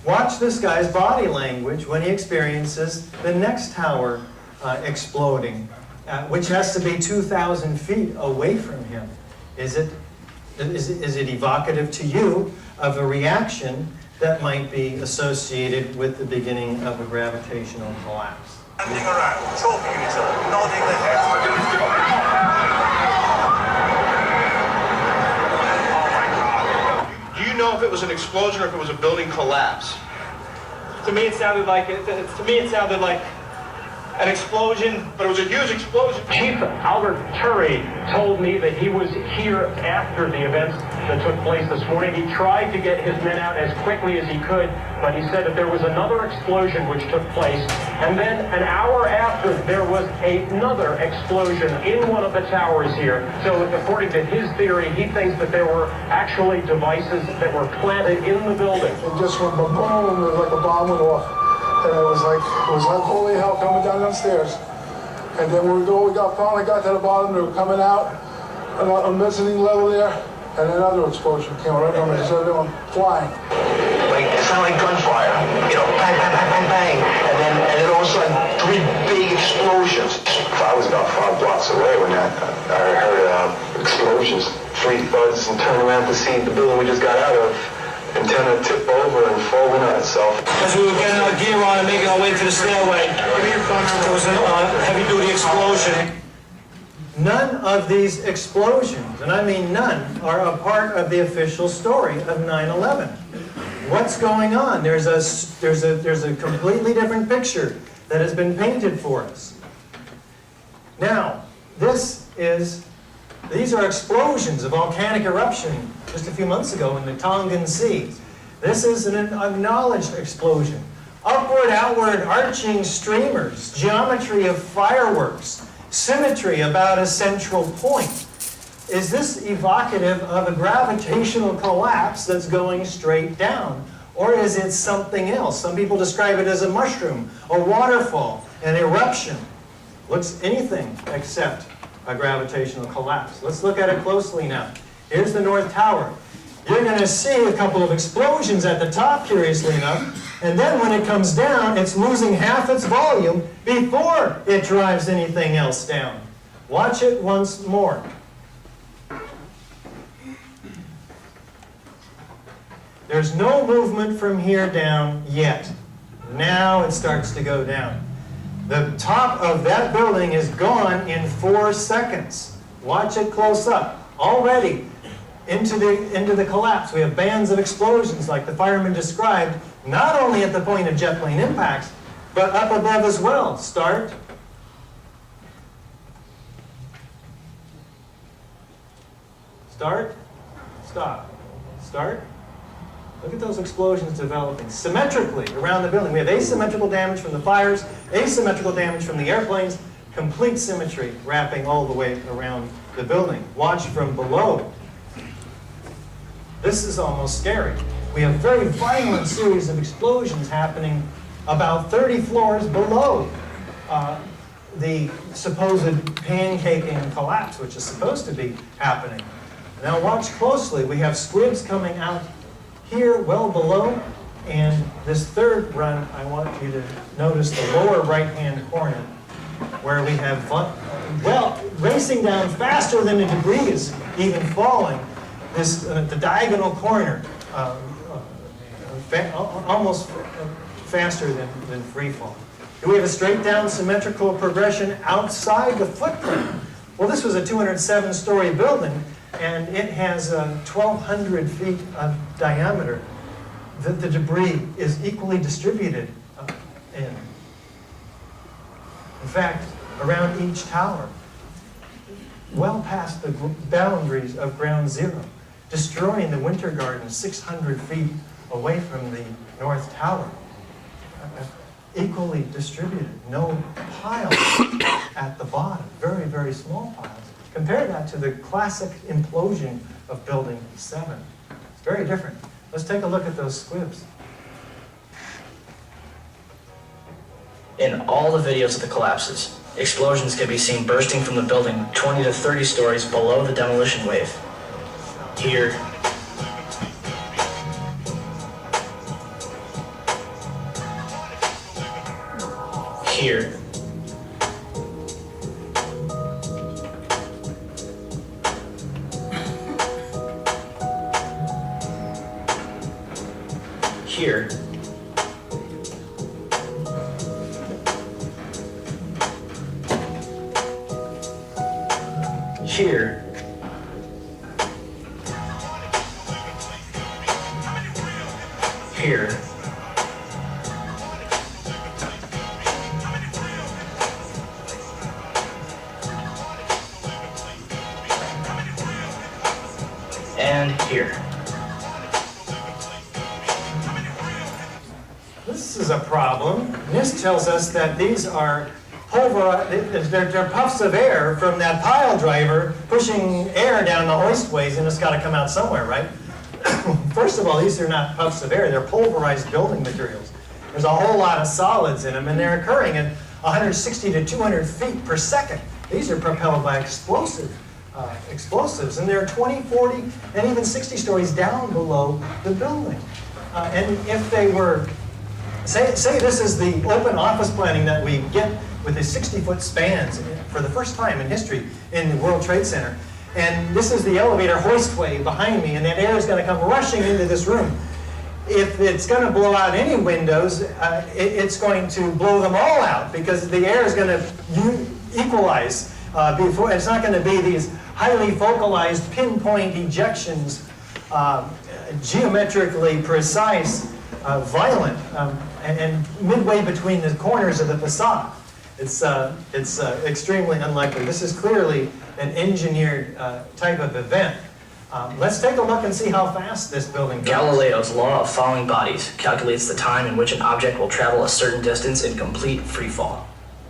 Watch this guy's body language when he experiences the next tower exploding, which has to be 2,000 feet away from him. Is it evocative to you of a reaction that might be associated with the beginning of a gravitational collapse? Standing around, talking to each other, nodding their heads. Do you know if it was an explosion or if it was a building collapse? To me, it sounded like an explosion, but it was a huge explosion. Chief Albert Turry told me that he was here after the events that took place this morning. He tried to get his men out as quickly as he could, but he said that there was another explosion which took place, and then an hour after, there was another explosion in one of the towers here. So according to his theory, he thinks that there were actually devices that were planted in the building. It just went boom, it was like a bomb went off. And it was like holy hell coming down downstairs. And then finally got to the bottom, they were coming out on the mezzanine level there, and another explosion came right on us, so they were flying. Like, it sounded like gunfire, you know, bang, bang, bang, bang, bang. And then all of a sudden, 3 big explosions. I was about 5 blocks away when I heard explosions, 3 thuds, and turned around to see the building we just got out of. Antenna tip over and fall in on itself. As we were getting our gear on and making our way to the stairway, there was a heavy-duty explosion. None of these explosions, and I mean none, are a part of the official story of 9/11. What's going on? There's a completely different picture that has been painted for us. Now, these are explosions, a volcanic eruption just a few months ago in the Tongan Sea. This is an acknowledged explosion. Upward, outward, arching streamers, geometry of fireworks, symmetry about a central point. Is this evocative of a gravitational collapse that's going straight down? Or is it something else? Some people describe it as a mushroom, a waterfall, an eruption. Looks anything except a gravitational collapse. Let's look at it closely now. Here's the North Tower. You're going to see a couple of explosions at the top, curiously enough, and then when it comes down, it's losing half its volume before it drives anything else down. Watch it once more. There's no movement from here down yet. Now it starts to go down. The top of that building is gone in 4 seconds. Watch it close up. Already into the collapse. We have bands of explosions like the fireman described, not only at the point of jet plane impacts, but up above as well. Start. Start. Stop. Start. Look at those explosions developing symmetrically around the building. We have asymmetrical damage from the fires, asymmetrical damage from the airplanes, complete symmetry wrapping all the way around the building. Watch from below. This is almost scary. We have a very violent series of explosions happening about 30 floors below the supposed pancaking collapse, which is supposed to be happening. Now watch closely. We have squibs coming out here, well below, and this third run, I want you to notice the lower right-hand corner, where we have, racing down faster than the debris is even falling, the diagonal corner, almost faster than free fall. Do we have a straight-down symmetrical progression outside the footprint? Well, this was a 207-story building, and it has 1,200 feet of diameter that the debris is equally distributed in. In fact, around each tower, well past the boundaries of ground zero, destroying the Winter Garden 600 feet away from the North Tower. Equally distributed, no piles at the bottom, very, very small piles. Compare that to the classic implosion of Building 7. It's very different. Let's take a look at those squibs. In all the videos of the collapses, explosions can be seen bursting from the building 20 to 30 stories below the demolition wave. Here, here, here, here, here, and here. This is a problem. NIST tells us that these are they're puffs of air from that pile driver pushing air down the hoistways, and it's got to come out somewhere, right? First of all, these are not puffs of air. They're pulverized building materials. There's a whole lot of solids in them, and they're occurring at 160 to 200 feet per second. These are propelled by explosives, and they're 20, 40, and even 60 stories down below the building. And if they were, say this is the open office planning that we get with the 60-foot spans for the first time in history in the World Trade Center. And this is the elevator hoistway behind me, and that air is going to come rushing into this room. If it's going to blow out any windows, it's going to blow them all out, because the air is going to equalize before. It's not going to be these highly focalized pinpoint ejections, geometrically precise, violent, and midway between the corners of the facade. It's extremely unlikely. This is clearly an engineered type of event. Let's take a look and see how fast this building goes. Galileo's law of falling bodies calculates the time in which an object will travel a certain distance in complete freefall.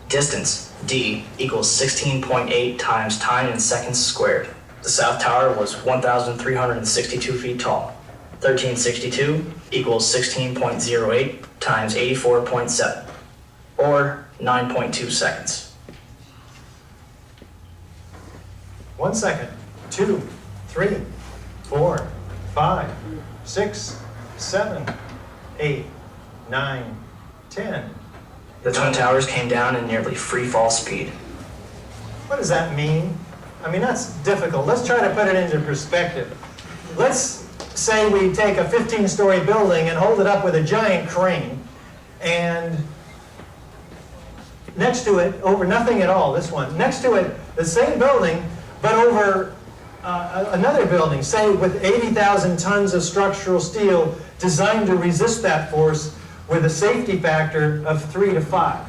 Distance, d, equals 16.8 times time in seconds squared. The South Tower was 1,362 feet tall. 1362 equals 16.08 times 84.7, or 9.2 seconds. 1 second, 2, 3, 4, 5, 6, 7, 8, 9, 10. The Twin Towers came down in nearly free fall speed. What does that mean? I mean, that's difficult. Let's try to put it into perspective. Let's say we take a 15-story building and hold it up with a giant crane, and next to it, over nothing at all, this one, next to it, the same building, but over another building, say with 80,000 tons of structural steel designed to resist that force with a safety factor of 3 to 5.